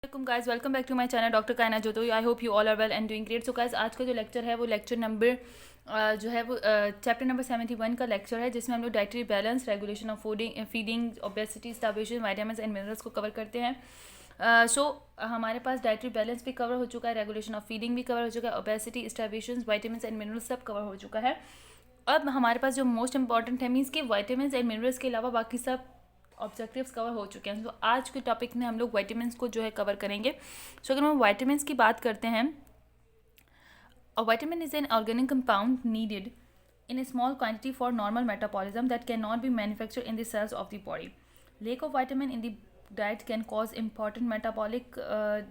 Welcome guys, welcome back to my channel doctor कायना जोतो। I hope you all are well and doing great. So guys, आज का जो lecture है वो लेक्चर नंबर जो है वो चैप्टर नंबर 71 का लेक्चर है, जिसमें हम लोग dietary balance, regulation of feeding, obesity, starvation, vitamins and minerals को कवर करते हैं। हमारे पास डाइटरी बैलेंस भी कवर हो चुका है, रेगुलेशन ऑफ फीडिंग भी कवर हो चुका है, obesity, starvation, vitamins and minerals सब कवर हो चुका है। अब हमारे पास जो मोस्ट इंपॉर्टेंट है, मीन्स कि वाइटामिन्स एंड मिनरल्स के अलावा बाकी सब ऑब्जेक्टिव्स कवर हो चुके हैं। तो आज के टॉपिक में हम लोग वाइटामिन्स को जो है कवर करेंगे। सो अगर हम वाइटामिन्स की बात करते हैं, a vitamin is an organic compound needed in a small quantity for normal metabolism that cannot be manufactured in the cells of the body. Lack of vitamin in the diet can cause important metabolic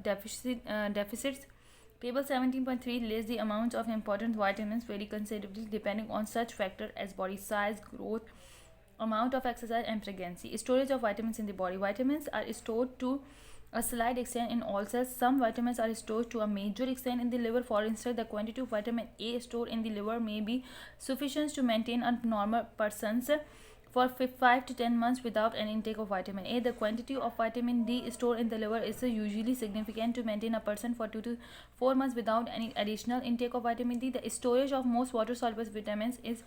deficits. Table 17.3 lists the amounts of important vitamins vary considerably depending on such factors as body size, growth, amount of exercise, and pregnancy. Storage of vitamins in the body. Vitamins are stored to a slight extent in all cells. Some vitamins are stored to a major extent in the liver. For instance, the quantity of vitamin A stored in the liver may be sufficient to maintain a normal person's for 5 to 10 months without an intake of vitamin A. The quantity of vitamin D stored in the liver is usually significant to maintain a person for 2 to 4 months without any additional intake of vitamin D. The storage of most water-soluble vitamins is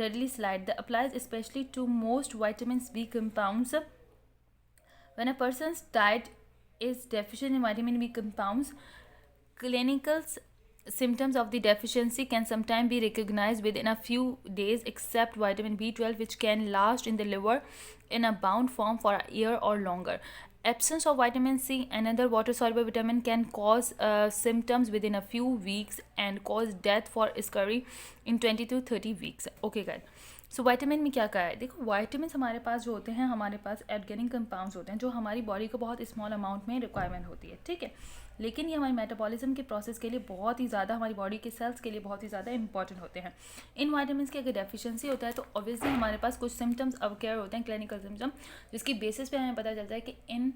readily slight. That applies especially to most vitamins B compounds. When a person's diet is deficient in vitamin B compounds, clinical symptoms of the deficiency can sometimes be recognized within a few days, except vitamin B12, which can last in the liver in a bound form for a year or longer. Absence of vitamin C, another water-soluble vitamin, can cause symptoms within a few weeks and cause death for scurry in 20 to 30 weeks. Okay, guys. So vitamin में क्या कहा है, देखो vitamin हमारे पास जो होते हैं, हमारे पास ऑर्गेनिक कंपाउंड्स होते हैं जो हमारी बॉडी को बहुत स्मॉल अमाउंट में रिक्वायरमेंट होती है, ठीक है। लेकिन ये हमारे मेटाबॉलिज्म के प्रोसेस के लिए बहुत ही ज़्यादा, हमारी बॉडी के सेल्स के लिए बहुत ही ज़्यादा इंपॉर्टेंट होते हैं। इन वाइटामिन की अगर डेफिशिएंसी होता है तो ऑब्वियसली हमारे पास कुछ सिम्टम्स अवकेयर होते हैं, क्लिनिकल सिम्टम, जिसकी बेसिस पे हमें पता चलता है कि इन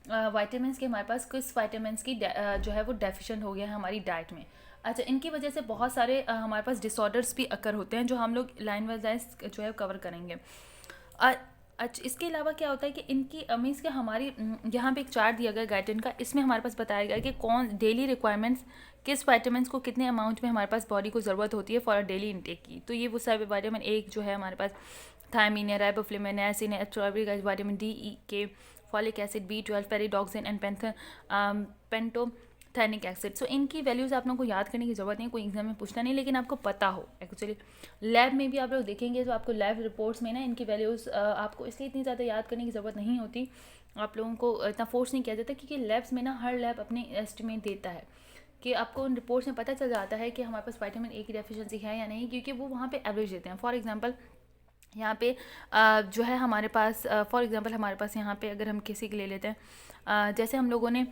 वाइटामिन के हमारे पास किस वाइटामिन की जो है वो डेफिशिएंट हो गया है हमारी डाइट में। अच्छा, इनकी वजह से बहुत सारे हमारे पास डिसऑर्डर्स भी अकर होते हैं जो हम लोग लाइन वाइज जो है कवर करेंगे। अच्छा, इसके अलावा क्या होता है कि इनकी मीन्स के हमारी यहाँ पे एक चार्ट दिया गया गाइडेंस का, इसमें हमारे पास बताया गया कि कौन डेली रिक्वायरमेंट्स किस वाइटामिन को कितने अमाउंट में हमारे पास बॉडी को ज़रूरत होती है फॉर डेली इनटेक की। तो ये वो सब वाइटामिन एक जो है हमारे पास थायमीन है, राइबोफ्लेविन, नियासिन है, ascorbic, vitamin D, E K, folic acid, B12, pyridoxine and pantothenic acid. सो इनकी वैल्यूज़ आप लोगों को याद करने की ज़रूरत नहीं, कोई एग्जाम में पूछना नहीं, लेकिन आपको पता हो। एक्चुअली लैब में भी आप लोग देखेंगे तो आपको लैब रिपोर्ट्स में ना इनकी वैल्यूज़ आपको इसलिए इतनी ज़्यादा याद करने की ज़रूरत नहीं होती, आप लोगों को इतना फोर्स नहीं किया जाता, क्योंकि लैब्स में ना हर लैब अपनी एस्टिमेट देता है कि आपको उन रिपोर्ट्स में पता चल जाता है कि हमारे पास विटामिन ए की डेफिशिएंसी है या नहीं, क्योंकि वो वहाँ पे एवरेज देते हैं। फॉर एग्जांपल यहाँ पे जो है हमारे पास फॉर एग्जांपल हमारे पास यहाँ पे अगर हम किसी के ले लेते हैं, जैसे हम लोगों ने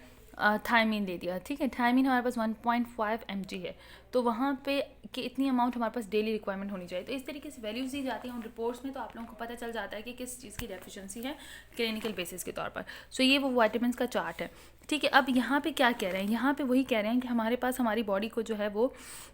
थायमीन दे दिया, ठीक है, थायमीन हमारे पास 1.5 mg है, तो वहाँ पे कि इतनी अमाउंट हमारे पास डेली रिक्वायरमेंट होनी चाहिए। तो इस तरीके से वैल्यूज़ दी जाती हैं उन रिपोर्ट्स में, तो आप लोगों को पता चल जाता है कि किस चीज़ की डेफिशिएंसी है क्लिनिकल बेसिस के तौर पर। सो ये वो वाइटामिन का चार्ट है, ठीक है। अब यहाँ पे क्या कह रहे हैं, यहाँ पे वही कह रहे हैं कि हमारे पास हमारी बॉडी को जो है वो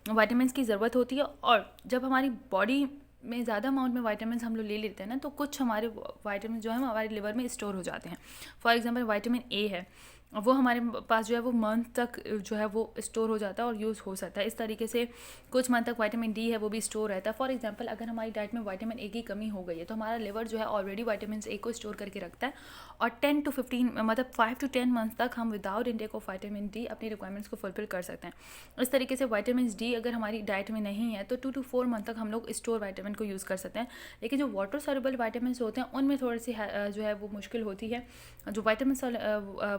वाइटामिन की ज़रूरत होती है, और जब हमारी बॉडी में ज़्यादा अमाउंट में वाइटामिन हम लोग ले लेते हैं ना, तो कुछ हमारे वाइटामिन जो है हमारे लिवर में स्टोर हो जाते हैं। फॉर एग्जांपल वाइटामिन ए है, वो हमारे पास जो है वो मंथ तक जो है वो स्टोर हो जाता है और यूज़ हो सकता है। इस तरीके से कुछ मंथ तक वाइटामिन डी है वो भी स्टोर रहता है। फॉर एग्जांपल अगर हमारी डाइट में वाइटामिन ए की कमी हो गई है तो हमारा लिवर जो है ऑलरेडी वाइटामिन ए को स्टोर करके रखता है, और 10 to 15 मतलब 5 to 10 मंथ तक हम without intake of vitamin D अपनी रिक्वायरमेंट्स को फुलफिल कर सकते हैं। इस तरीके से वाइटामिन डी अगर हमारी डाइट में नहीं है तो 2 to 4 मंथ तक हम लोग स्टोर वाइटामिन को यूज़ कर सकते हैं। लेकिन जो वाटर सॉल्युबल वाइटामिन होते हैं उनमें थोड़ी सी जो है वो मुश्किल होती है। जो वाइटामिन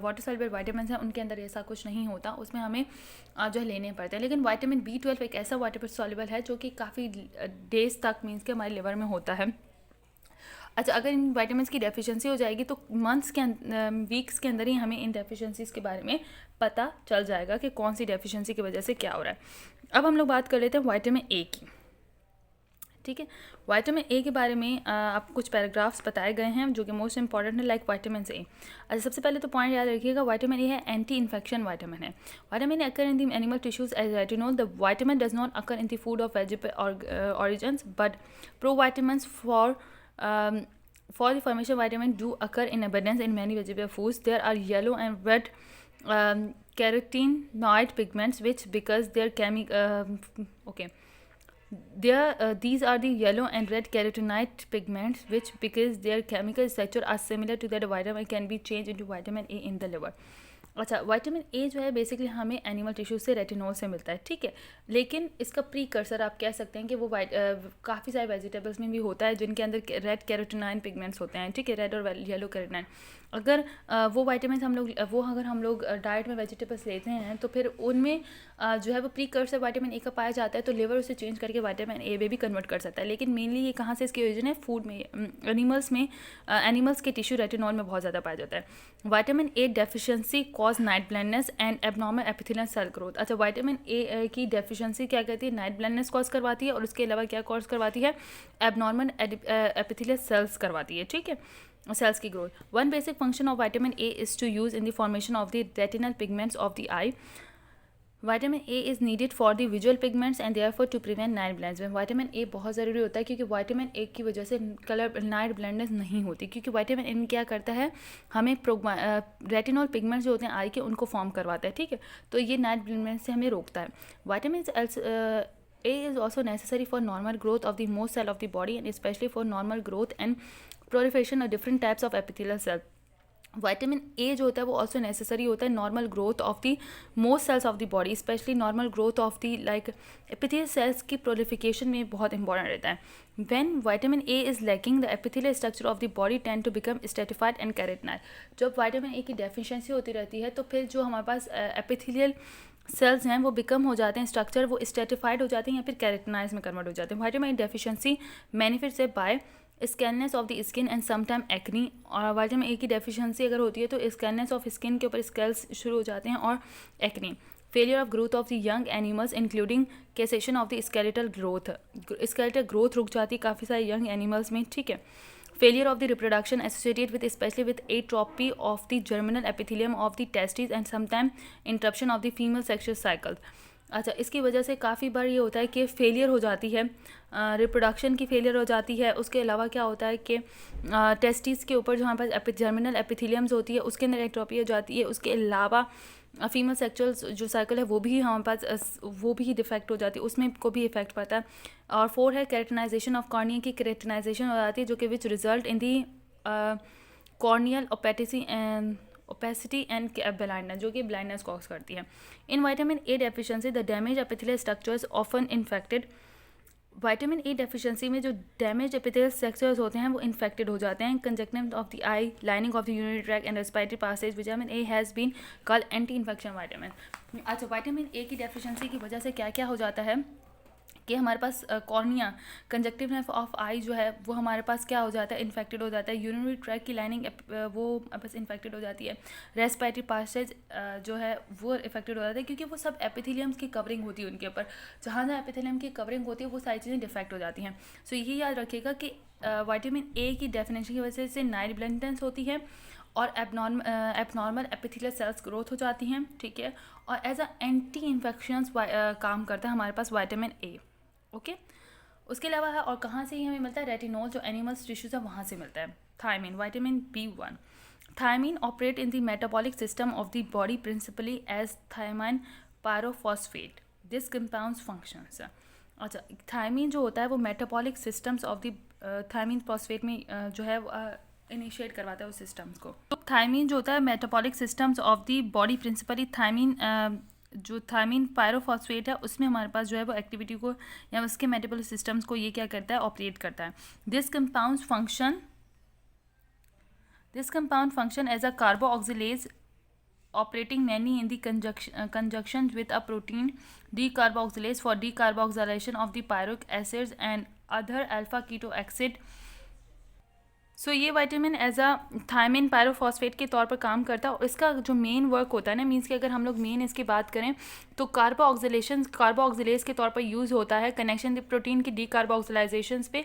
वाटर सॉल्युबल वाइटामिन हैं उनके अंदर ऐसा कुछ नहीं होता, उसमें हमें जो है लेने पड़ते हैं। लेकिन विटामिन B12 एक ऐसा वाटर सॉल्युबल है जो कि काफ़ी डेज तक मीन्स के हमारे लिवर में होता है। अच्छा, अगर इन वाइटामिन की डेफिशिएंसी हो जाएगी तो मंथ्स के वीक्स के अंदर ही हमें इन डेफिशिएंसीज के बारे में पता चल जाएगा कि कौन सी डेफिशिएंसी की वजह से क्या हो रहा है। अब हम लोग बात कर लेते हैं विटामिन ए की, ठीक है। विटामिन ए के बारे में आप कुछ पैराग्राफ्स बताए गए हैं जो कि मोस्ट इंपॉर्टेंट है, लाइक विटामिन ए। अच्छा, सबसे पहले तो पॉइंट याद रखिएगा, विटामिन ए है एंटी इन्फेक्शन विटामिन है। Vitamin A occur in the animal tissues as retinol. The vitamin does not occur in the food of vegetable origins, but provitamins for the formation vitamin do occur in abundance in many vegetable foods. There are yellow and red carotenoid pigments which because their these are the yellow and red carotenoid pigments which because their chemical structure are similar to that vitamin can be changed into vitamin A in the liver. अच्छा, vitamin A जो है basically हमें animal tissue से retinol से मिलता है, ठीक है, लेकिन इसका प्रीकर्सर आप कह सकते हैं कि वो काफ़ी सारे वेजिटेबल्स में भी होता है जिनके अंदर रेड कैरोटिनाइन पिगमेंट्स होते हैं, ठीक है, रेड और येलो कैरोटिनाइन. अगर वो वाइटामिन अगर हम लोग डाइट में वेजिटेबल्स लेते हैं तो फिर उनमें जो है वो प्रीकर्सर विटामिन ए का पाया जाता है, तो लिवर उसे चेंज करके विटामिन ए में भी कन्वर्ट कर सकता है. लेकिन मेनली ये कहाँ से इसकी ओरिजिन है, फूड में, एनिमल्स के टिश्यू रेटिनॉल में बहुत ज़्यादा पाया जाता है. Vitamin A deficiency cause night blindness and abnormal epithelial cell growth. अच्छा, विटामिन ए की डेफिशिएंसी क्या कहती है, नाइट ब्लाइंडनेस कॉज करवाती है और उसके अलावा क्या कॉज करवाती है, एबनॉर्मल एपिथेलियल सेल्स करवाती है, ठीक है, cells की growth. One basic function of vitamin A is to use in the formation of the retinal pigments of the eye. Vitamin A is needed for the visual pigments and therefore to prevent night blindness. Vitamin A बहुत ज़रूरी होता है क्योंकि vitamin A की वजह से colour night blindness नहीं होती, क्योंकि vitamin A क्या करता है, हमें रेटिनॉल पिगमेंट्स जो होते हैं आई के उनको फॉर्म करवाता है, ठीक है, तो ये नाइट ब्लाइंडनेस से हमें रोकता है. Vitamins A is also necessary for normal growth of the most cell of the body and especially for normal growth and proliferation of different types of epithelial cell. Vitamin A जो होता है वो also necessary होता है normal growth of the most cells of the body, specially normal growth of the like epithelial cells की proliferation में बहुत important रहता है. When vitamin A is lacking the epithelial structure of the body tend to become stratified and keratinised. जब vitamin A की deficiency होती रहती है तो फिर जो हमारे पास एपिथेलियल सेल्स हैं वो बिकम हो जाते हैं, स्ट्रक्चर वो स्ट्रेटिफाइड हो जाते हैं या फिर कैरेटिनाइज में कन्वर्ट हो जाते हैं. विटामिन ए डेफिशिएंसी मैनिफेस्ट है by scaliness of the skin and sometime acne. और विटामिन ए की डेफिशिएंसी अगर होती है तो स्कैननेस ऑफ स्किन के ऊपर स्केल्स शुरू हो जाते हैं और acne. Failure of growth of the young animals including cessation of the skeletal growth रुक जाती है काफ़ी सारे यंग एनिमल्स में, ठीक है. Failure of the reproduction associated with specially with atrophy of the germinal epithelium of the testis and sometime interruption of the female sexual cycle. अच्छा, इसकी वजह से काफ़ी बार ये होता है कि फेलियर हो जाती है, रिप्रोडक्शन की फेलियर हो जाती है. उसके अलावा क्या होता है कि टेस्टिस के ऊपर जो हमारे पास जर्मिनल एपिथेलियम्स होती है उसके अंदर एट्रोपी हो जाती है. उसके अलावा फीमेल सेक्सुअल जो साइकिल है वो भी हमारे पास वो भी डिफेक्ट हो जाती है, उसमें को भी इफेक्ट पड़ता है. और 4 है केरेटिनाइजेशन ऑफ कॉर्निया की केरेटिनाइजेशन हो जाती है जो कि which result in the corneal opacity and blindness, जो कि ब्लाइंडनेस कॉज करती है. In vitamin A deficiency the damage epithelial structures often infected. Vitamin A deficiency में जो डैमेज एपिथेलियल स्ट्रक्चर्स होते हैं वो इन्फेक्टेड हो जाते हैं. Conjunctive of the eye, lining of the urinary tract and respiratory passage. Vitamin A has been called anti infection vitamin. अच्छा, vitamin A की डेफिशिएंसी की वजह से क्या क्या हो जाता है कि हमारे पास कॉर्निया, कंजक्टिव ऑफ आई जो है वो हमारे पास क्या हो जाता है, इन्फेक्टेड हो जाता है. यूरिनरी ट्रैक की लाइनिंग वो बस इन्फेक्टेड हो जाती है. रेस्पिरेटरी पासेज जो है वो इफेक्टेड हो जाता है क्योंकि वो सब एपिथेलियम्स की कवरिंग होती है उनके ऊपर. जहाँ जहाँ एपिथेलियम की कवरिंग होती है वो सारी चीज़ें डिफेक्ट हो जाती हैं. सो ये याद रखिएगा कि विटामिन ए की डेफिनेशन की वजह से नाइट ब्लाइंडनेस होती है और एबनॉर्मल एपिथेलियल सेल्स ग्रोथ हो जाती हैं, ठीक है. और एज अ एंटी इन्फेक्शंस काम करता है हमारे पास विटामिन ए, ओके. उसके अलावा है और कहाँ से ही हमें मिलता है, रेटिनॉल जो एनिमल्स टिश्यूज है वहाँ से मिलता है. Thiamine, vitamin B1. Thiamine operate in the metabolic system of the body principally as thiamine pyrophosphate. This compounds functions. अच्छा, थायमिन जो होता है वो metabolic systems of the thiamine phosphate में जो है इनिशिएट करवाता है उस सिस्टम्स को. तो थायमिन जो होता है metabolic systems of the body principally thiamine जो थायमिन पायरोफॉस्फेट है उसमें हमारे पास जो है वो एक्टिविटी को या उसके मेटाबॉलिक सिस्टम्स को ये क्या करता है, ऑपरेट करता है. This compound function as a carboxylase operating mainly in the conjunction with a protein decarboxylase for decarboxylation of the pyruvic acids and other alpha keto acid. So ये vitamin as a thiamine pyrophosphate के तौर पर काम करता है. और इसका जो मेन वर्क होता है ना, मीन्स कि अगर हम लोग मेन इसकी बात करें तो कार्बोऑक्सिलेज के तौर पर यूज़ होता है कनेक्शन द प्रोटीन की डीकार्बोऑक्सिलाइजेशन पे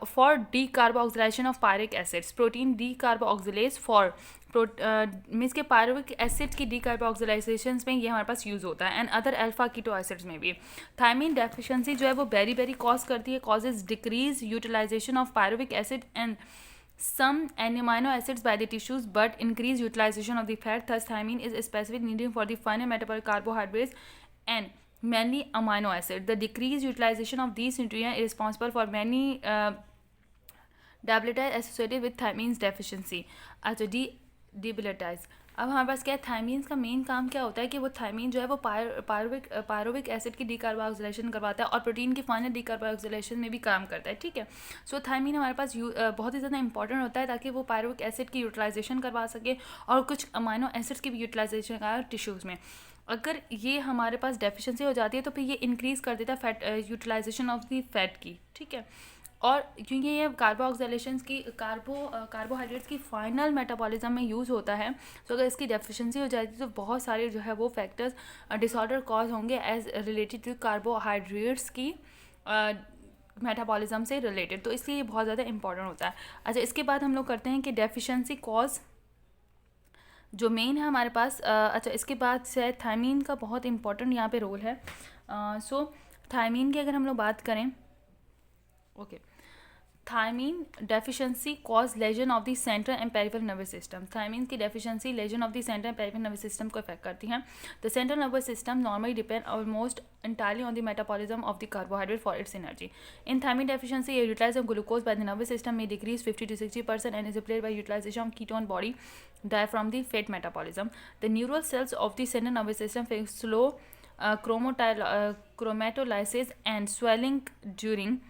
for decarboxylation of pyruvic acids. Protein decarboxylase for means के पायरुविक एसिड की डीकार्बोऑक्सिलाइजेशन में ये हमारे पास यूज़ होता है and other alpha keto acids में भी. थायमिन डेफिशिएंसी जो है वो बेरी कॉज करती है, causes decrease utilisation of pyruvic acid and some amino acids by the tissues but increase utilization of the fat. Thus thiamine is specifically needed for the final metabolic carbohydrates and mainly amino acid. The decreased utilization of these nutrients is responsible for many debilities associated with thiamine deficiency. अच्छा debilities. अब हमारे पास क्या है, थायमीन्स का main काम क्या होता है कि वो थायमीन जो है वो पायरुविक एसिड की डीकार्बोक्सिलेशन करवाता है और प्रोटीन की फाइनल डीकार्बोक्सिलेशन में भी काम करता है, ठीक है। सो थायमीन हमारे पास बहुत ही ज़्यादा इंपॉर्टेंट होता है ताकि वो पायरुविक एसिड की यूटिलाइजेशन करवा सके और कुछ अमाइनो एसिड्स की भी यूटिलाइजेशन का टिश्यूज़ में। अगर ये हमारे पास डेफिशिएंसी हो जाती है तो फिर ये इंक्रीज़ कर देता है fat utilisation of the fat की, ठीक है। और क्योंकि ये कार्बोक्सिलेशंस की कार्बोहाइड्रेट्स की फाइनल मेटाबॉलिज्म में यूज़ होता है, तो अगर इसकी डेफिशिएंसी हो जाती है तो बहुत सारे जो है वो फैक्टर्स डिसऑर्डर कॉज होंगे एज रिलेटेड टू कार्बोहाइड्रेट्स की मेटाबॉलिज्म से रिलेटेड, तो इसलिए ये बहुत ज़्यादा इंपॉर्टेंट होता है। अच्छा, इसके बाद हम लोग करते हैं कि डेफिशिएंसी कॉज जो मेन है हमारे पास। अच्छा, इसके बाद से थायमीन का बहुत इंपॉर्टेंट यहाँ पे रोल है। सो थायमीन की अगर हम लोग बात करें, okay, thiamine deficiency cause lesion of the central and peripheral nervous system. Thiamine की deficiency lesion of the central and peripheral nervous system को इफेक्ट करती हैं। The central nervous system normally depend almost entirely on the metabolism of the carbohydrate for its energy. In thiamine deficiency, a utilization of glucose by the nervous system may decrease 50 to 60% and is replaced by utilization of ketone body derived from the fat metabolism. The neural cells of the central nervous system face slow chromatolysis and swelling during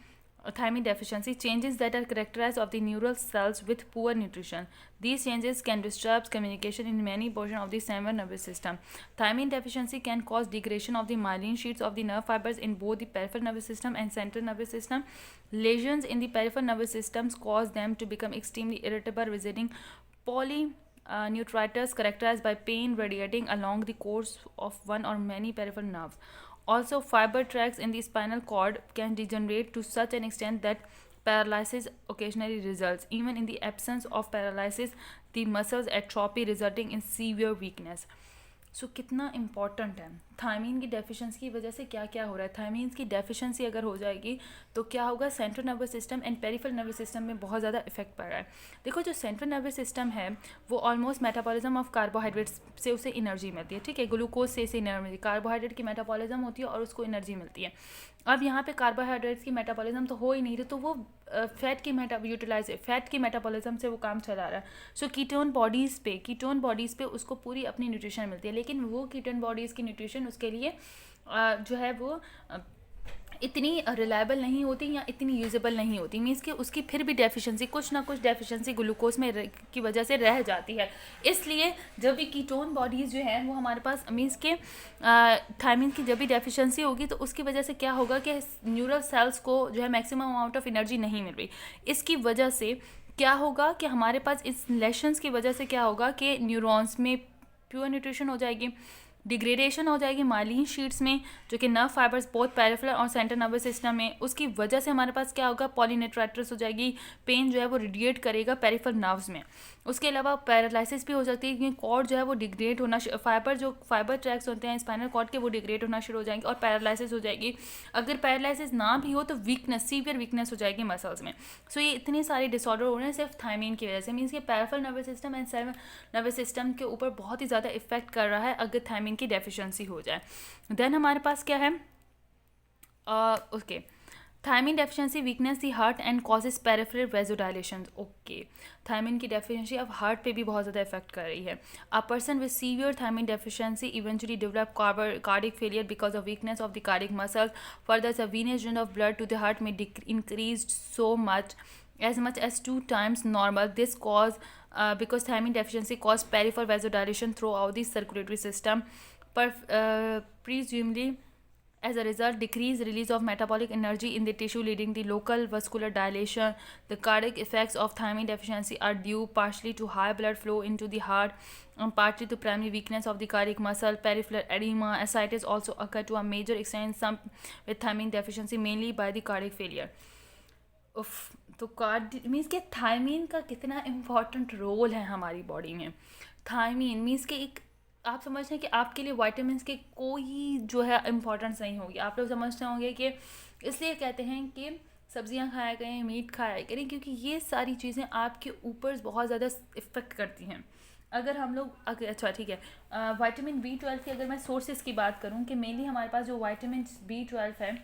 thiamine deficiency, changes that are characterized of the neural cells with poor nutrition. These changes can disrupt communication in many portions of the central nervous system. Thiamine deficiency can cause degradation of the myelin sheaths of the nerve fibers in both the peripheral nervous system and central nervous system. Lesions in the peripheral nervous systems cause them to become extremely irritable, resulting polynucleitis characterized by pain radiating along the course of one or many peripheral nerves. Also, fiber tracts in the spinal cord can degenerate to such an extent that paralysis occasionally results. Even in the absence of paralysis, the muscles atrophy resulting in severe weakness. सो कितना important है thymine की deficiency की वजह से क्या क्या हो रहा है। थायमीन की डेफिशिएंसी अगर हो जाएगी तो क्या होगा, central nervous system and peripheral nervous system में बहुत ज़्यादा इफेक्ट पड़ रहा है। देखो, जो सेंट्रल नर्वस सिस्टम है वो ऑलमोस्ट मेटाबॉलिज्म ऑफ कार्बोहाइड्रेट्स से उसे एनर्जी मिलती है, ठीक है। ग्लूकोज से एनर्जी मिलती है, कार्बोहाइड्रेट की मेटाबॉलिज्म होती है और उसको एनर्जी मिलती है। अब यहाँ पे कार्बोहाइड्रेट्स की मेटाबॉलिज्म तो हो ही नहीं रही, तो वो फैट की फैट की मेटाबॉलिज्म से वो काम चला रहा है। सो कीटोन बॉडीज़ पे उसको पूरी अपनी न्यूट्रिशन मिलती है, लेकिन वो कीटोन बॉडीज़ की न्यूट्रिशन उसके लिए जो है वो इतनी रिलायबल नहीं होती या इतनी यूजेबल नहीं होती। मीन्स कि उसकी फिर भी डेफिशिएंसी, कुछ ना कुछ डेफिशिएंसी ग्लूकोज में की वजह से रह जाती है। इसलिए जब भी कीटोन बॉडीज़ जो है वो हमारे पास, मीन्स के थायमीन की जब भी डेफिशिएंसी होगी तो उसकी वजह से क्या होगा कि न्यूरल सेल्स को जो है मैक्सिमम अमाउंट ऑफ एनर्जी नहीं मिल रही। इसकी वजह से क्या होगा कि हमारे पास इस लेशंस की वजह से क्या होगा कि न्यूरॉन्स में प्योर न्यूट्रिशन हो जाएगी, डिग्रेडेशन हो जाएगी माइलिन शीट्स में, जो कि नर्व फाइबर्स बोथ पेरिफेरल और सेंट्रल नर्वस सिस्टम में। उसकी वजह से हमारे पास क्या होगा, पॉलीनेट्राइटिस हो जाएगी, पेन जो है वो रेडिएट करेगा पेरिफेरल नर्व्स में। उसके अलावा पैरालिसिस भी हो सकती है क्योंकि कॉर्ड जो है वो डिग्रेड होना, फाइबर ट्रैक्स होते हैं स्पाइनल कॉर्ड के, वो डिग्रेड होना शुरू हो जाएंगे और पैरालिसिस हो जाएगी। अगर पैरालिसिस ना भी हो तो वीकनेस, सीवियर वीकनेस हो जाएगी मसल्स में। सो ये इतने सारे डिसऑर्डर हो रहे हैं सिर्फ थायमीन की वजह से। मीन्स कि peripheral nervous system and central nervous system के ऊपर बहुत ही ज़्यादा इफेक्ट कर रहा है अगर थायमीन की डेफिशिएंसी हो जाए। देन हमारे पास क्या है, okay, thiamine deficiency weakness the heart and causes peripheral vasodilation. Okay, thiamine की डेफिशिएंसी अब हार्ट पे भी बहुत ज़्यादा इफेक्ट कर रही है। A person with severe thiamine deficiency eventually develop cardiac failure because of weakness of the cardiac muscles. Further the venous drain of blood to the heart may increase so much as 2 times normal. This cause because thiamine deficiency cause peripheral vasodilation throughout the circulatory system. Presumably as a result, decreased release of metabolic energy in the tissue leading to local vascular dilation. The cardiac effects of thiamine deficiency are due partially to high blood flow into the heart and partly to primary weakness of the cardiac muscle. Peripheral edema, ascites also occur to a major extent, some with thiamine deficiency, mainly by the cardiac failure. तो means के thymine का कितना important role है हमारी body में। Thymine means के एक, आप समझते हैं कि आपके लिए वाइटामिन के कोई जो है इम्पॉर्टेंस नहीं होगी। आप लोग समझते होंगे कि इसलिए कहते हैं कि सब्जियां खाया करें, मीट खाया करें, क्योंकि ये सारी चीज़ें आपके ऊपर बहुत ज़्यादा इफ़ेक्ट करती हैं। अगर हम लोग अच्छा ठीक है, विटामिन B12 की अगर मैं सोर्सेज की बात करूं कि मेनली हमारे पास जो विटामिन B12 है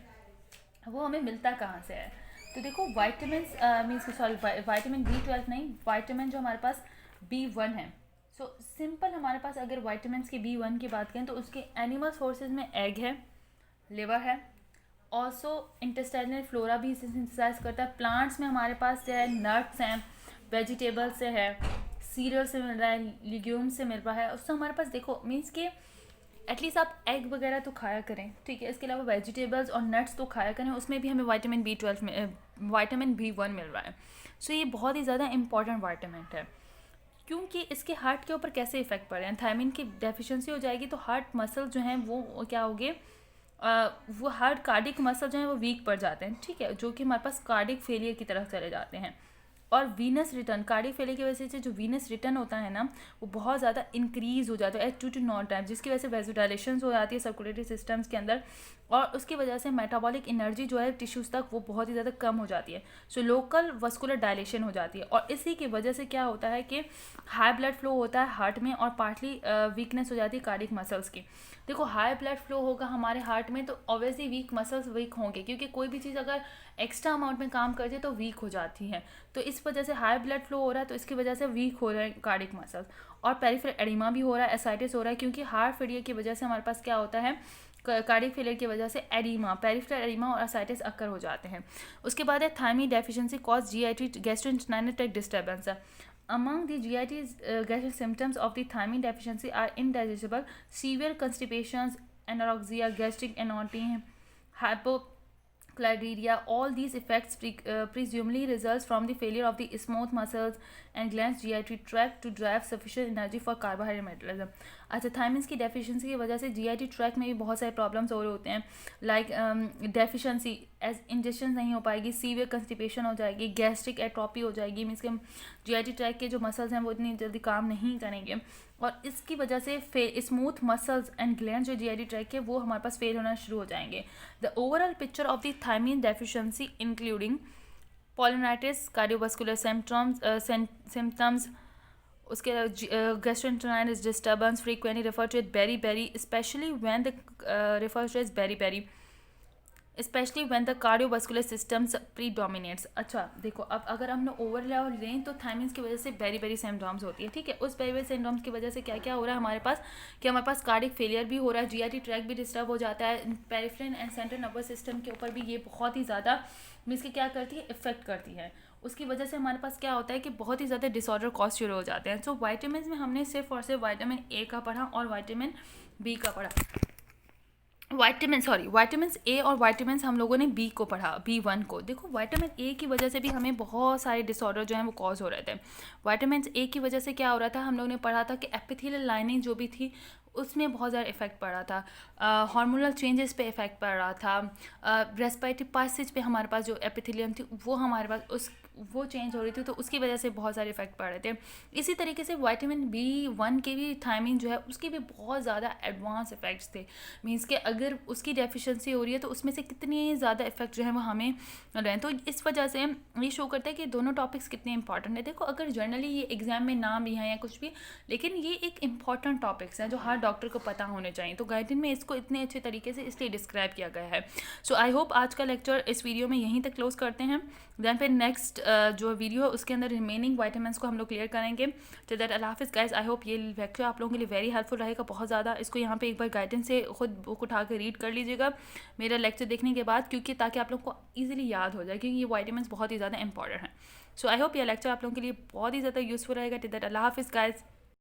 वो हमें मिलता कहाँ से है। तो देखो vitamin means sorry vitamin B12 नहीं, विटामिन जो हमारे पास B1 है। सो सिंपल हमारे पास अगर विटामिन की B1 की बात करें तो उसके एनिमल सोर्सेज में एग है, लिवर है, ऑल्सो इंटेस्टाइनल फ्लोरा भी इसे सिंथेसाइज करता है। प्लांट्स में हमारे पास जो है नट्स हैं, वेजिटेबल्स से है, सीरियल से मिल रहा है, लिग्यूम्स से मिल रहा है। उससे हमारे पास देखो मीन्स के एटलीस्ट आप एग वगैरह तो खाया करें, ठीक है। इसके अलावा वेजिटेबल्स और नट्स तो खाया करें, उसमें भी हमें विटामिन B12 में विटामिन B1 मिल रहा है। सो ये बहुत ही ज़्यादा इंपॉर्टेंट विटामिन है, क्योंकि इसके हार्ट के ऊपर कैसे इफेक्ट पड़ रहे हैं। थायमिन की डेफिशिएंसी हो जाएगी तो हार्ट मसल जो हैं वो क्या होगे, वो हार्ट कार्डिक मसल जो हैं वो वीक पड़ जाते हैं, ठीक है, जो कि हमारे पास कार्डिक फेलियर की तरफ चले जाते हैं। और वीनस रिटर्न, कार्डिक फेलियर की वजह से जो वीनस रिटर्न होता है ना वो बहुत ज़्यादा इंक्रीज हो जाता है एट 2 to 9 टाइम, जिसकी वजह से वेजोडाइलेशन हो जाती है सर्कुलेटरी सिस्टम्स के अंदर, और उसकी वजह से मेटाबॉलिक एनर्जी जो है टिश्यूज़ तक वो बहुत ही ज़्यादा कम हो जाती है। सो लोकल वस्कुलर डायलेशन हो जाती है, और इसी की वजह से क्या होता है कि हाई ब्लड फ्लो होता है हार्ट में, और पार्टली वीकनेस हो जाती है कार्डिक मसल्स की। देखो हाई ब्लड फ्लो होगा हमारे हार्ट में तो ऑब्वियसली वीक मसल्स वीक होंगे, क्योंकि कोई भी चीज़ अगर एक्स्ट्रा अमाउंट में काम करती है तो वीक हो जाती है। तो इस वजह से हाई ब्लड फ्लो हो रहा है तो इसकी वजह से वीक हो रहे हैं कार्डिक मसल्स, और पेरिफेरल एडिमा भी हो रहा है, एसाइटिस हो रहा है, क्योंकि हार्ट फेलियर की वजह से हमारे पास क्या होता है, कार्डिक फेलियर की वजह से एडिमा, पेरिफेरल एडिमा और एसाइटिस अक्कर हो जाते हैं। उसके बाद है thiamine deficiency cause GIT gastrointestinal tract disturbance. Among the GIT's gastric symptoms of the thiamine deficiency are indigestible, severe constipations, anorexia, gastric anodyne, hypochlorhydria. All these effects presumably results from the failure of the smooth muscles and glands GIT tract to drive sufficient energy for carbohydrate metabolism. अच्छा, थायमिन्स की deficiency की वजह से GIT track में भी बहुत सारे problems हो रहे होते हैं, लाइक डेफिशिएंसी एज इंजेक्शन नहीं हो पाएगी, सीवियर कंस्टिपेशन हो जाएगी, गैस्ट्रिक एट्रोपी हो जाएगी, मीन्स के GIT ट्रैक के जो मसल्स हैं वो इतनी जल्दी काम नहीं करेंगे, और इसकी वजह से स्मूथ मसल्स एंड ग्लैंड जो GIT ट्रैक के वो हमारे पास फेल होना शुरू हो जाएंगे। The overall picture of the thiamine deficiency including polyneuritis, cardiovascular symptoms, उसके gastrointestinal disturbance frequently referred to as beriberi, especially when the refers to as beriberi, specially when the cardiovascular systems predominates. अच्छा देखो, अब अगर हम लोग overall लें तो थायमिन्स की वजह से बेरी सिम्टम्स होती है, ठीक है। उस बेरी सिम्टम्स की वजह से क्या क्या हो रहा है हमारे पास, कि हमारे पास कार्डिक फेलियर भी हो रहा है, GIT ट्रैक भी डिस्टर्ब हो जाता है, peripheral and central nervous system के ऊपर भी ये बहुत ही ज़्यादा मीन्स की क्या करती है, इफेक्ट करती है। उसकी वजह से हमारे पास क्या होता है कि बहुत ही ज़्यादा डिसऑर्डर कॉज शुरू हो जाते हैं। सो वाइटामिन में हमने सिर्फ और सिर्फ विटामिन A का पढ़ा और विटामिन B का पढ़ा, विटामिन A और विटामिन हम लोगों ने B को पढ़ा, B1 को। देखो विटामिन A की वजह से भी हमें बहुत सारे डिसऑर्डर जो हैं वो कॉज हो रहे थे। विटामिन A की वजह से क्या हो रहा था, हम लोगों ने पढ़ा था कि एपिथेलियल लाइनिंग जो भी थी उसमें बहुत ज़्यादा इफेक्ट पड़ रहा था, हार्मोनल चेंजेस पे इफेक्ट पड़ रहा था, रेस्पिरेटरी पासेज पे हमारे पास जो एपिथेलियम थी वो हमारे पास वो चेंज हो रही थी, तो उसकी वजह से बहुत सारे इफेक्ट पड़ रहे थे। इसी तरीके से विटामिन B1 के भी थायमिन जो है उसके भी बहुत ज़्यादा एडवांस इफेक्ट्स थे, मीन्स कि अगर उसकी डेफिशिएंसी हो रही है तो उसमें से कितने ज़्यादा इफेक्ट जो है वो हमें मिल रहे हैं। तो इस वजह से ये शो करता है कि दोनों टॉपिक्स कितने इंपॉर्टेंट है। देखो अगर जनरली ये एग्जाम में नाम भी हैं या कुछ भी, लेकिन ये एक इंपॉर्टेंट टॉपिक्स हैं जो हर डॉक्टर को पता होने चाहिए, तो गाइडलाइन में इसको इतने अच्छे तरीके से इसलिए डिस्क्राइब किया गया है। सो आई होप आज का लेक्चर इस वीडियो में यहीं तक क्लोज करते हैं, दैन फिर नेक्स्ट जो वीडियो है उसके अंदर रिमेनिंग वाइटामिन्स को हम लोग क्लियर करेंगे। टिल दैट अल्लाह हाफिज़ गाइस। आई होप ये लेक्चर आप लोगों के लिए वेरी हेल्पफुल रहेगा बहुत ज़्यादा। इसको यहाँ पे एक बार गाइडेंस से खुद बुक उठा कर रीड कर लीजिएगा मेरा लेक्चर देखने के बाद, क्योंकि ताकि आप लोग को ईजिली याद हो जाए, क्योंकि ये वाइटामिन्स बहुत ही ज़्यादा इंपॉर्टेंट है। सो आई होप ये लेक्चर आप लोगों के लिए बहुत ही ज़्यादा यूज़फुल रहेगा। टिल दैट अल्लाह हाफिज़ गाइस।